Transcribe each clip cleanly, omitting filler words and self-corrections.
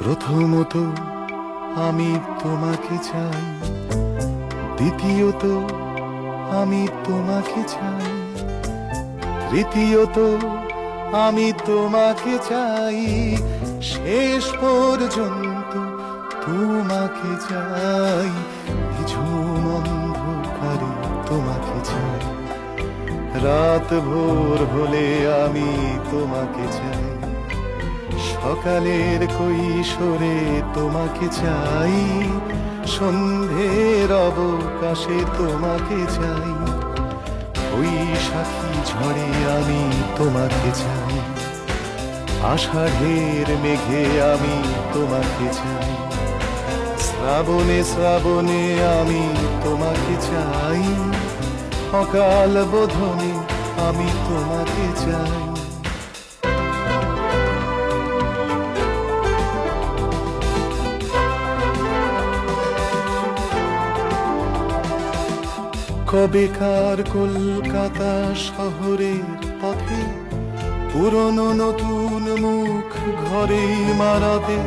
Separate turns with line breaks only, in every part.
প্রথমত আমি তোমাকে চাই, দ্বিতীয়ত আমি তোমাকে চাই, তৃতীয়ত আমি তোমাকে চাই, শেষ পর্যন্ত তোমাকে চাই। নিঝুম অন্ধকারে তোমাকে চাই, রাত ভোর হলে আমি তোমাকে চাই, সকালের কৈশোরে তোমাকে চাই, সন্ধ্যের অবকাশে তোমাকে চাই, বৈশাখী ঝড়ে আমি তোমাকে চাই, আষাঢ়ের মেঘে আমি তোমাকে চাই, শ্রাবণে শ্রাবণে আমি তোমাকে চাই, অকাল বোধনে আমি তোমাকে চাই। কবেকার কলকাতা শহরের পথে পুরনো নতুন মুখ ঘরেই মারাবে,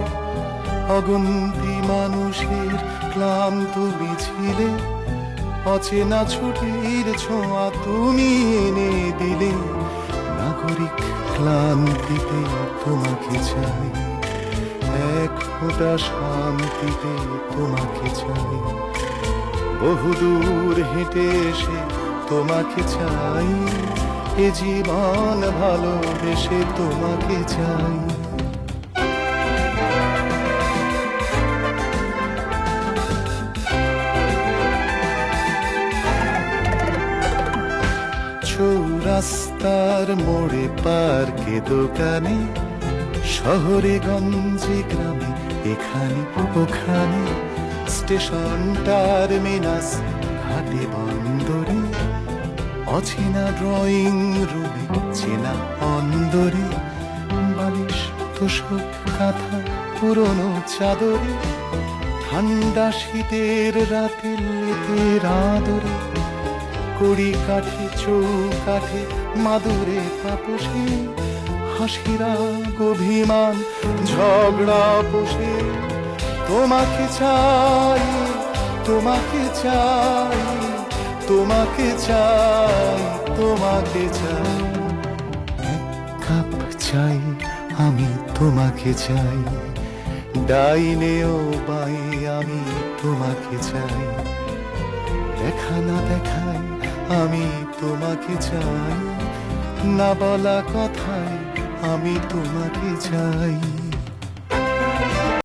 অগন্তি মানুষের ক্লান্ত মিছিলে অচেনা ছুটির ছোঁয়া তুমি এনে দিলে, নাগরিক ক্লান্তিতে তোমাকে চাই, এক ফোঁটা শান্তিতে তোমাকে চাই, বহুদূর হেঁটে এসে তোমাকে চাই, এ জীবন ভালোবেসে তোমাকে চাই। চৌরাস্তার মোড়ে পার্কে দোকানে, শহরে গঞ্জে গ্রামে এখানে ওখানে, স্টেশন টার্মিনাস ঘাটে বন্দরে, অচেনা ড্রয়িং রুমে চেনা অন্দরে, বালিশ তোষক কাঁথা পুরনো চাদরে, ঠান্ডা শীতের রাতে লেপের আদরে, কড়ি কাঠে চৌকাঠে মাদুরে পাপোশে, হাসিরা অভিমান ঝগড়া বসে, তোমাকে চাই, তোমাকে চাই, তোমাকে চাই, তোমাকে চাই, এক কাপ চাই আমি তোমাকে চাই, ডাইনে ও বাই আমি তোমাকে চাই, দেখা না দেখাই আমি তোমাকে চাই, না বলা কথায় আমি তোমাকে চাই।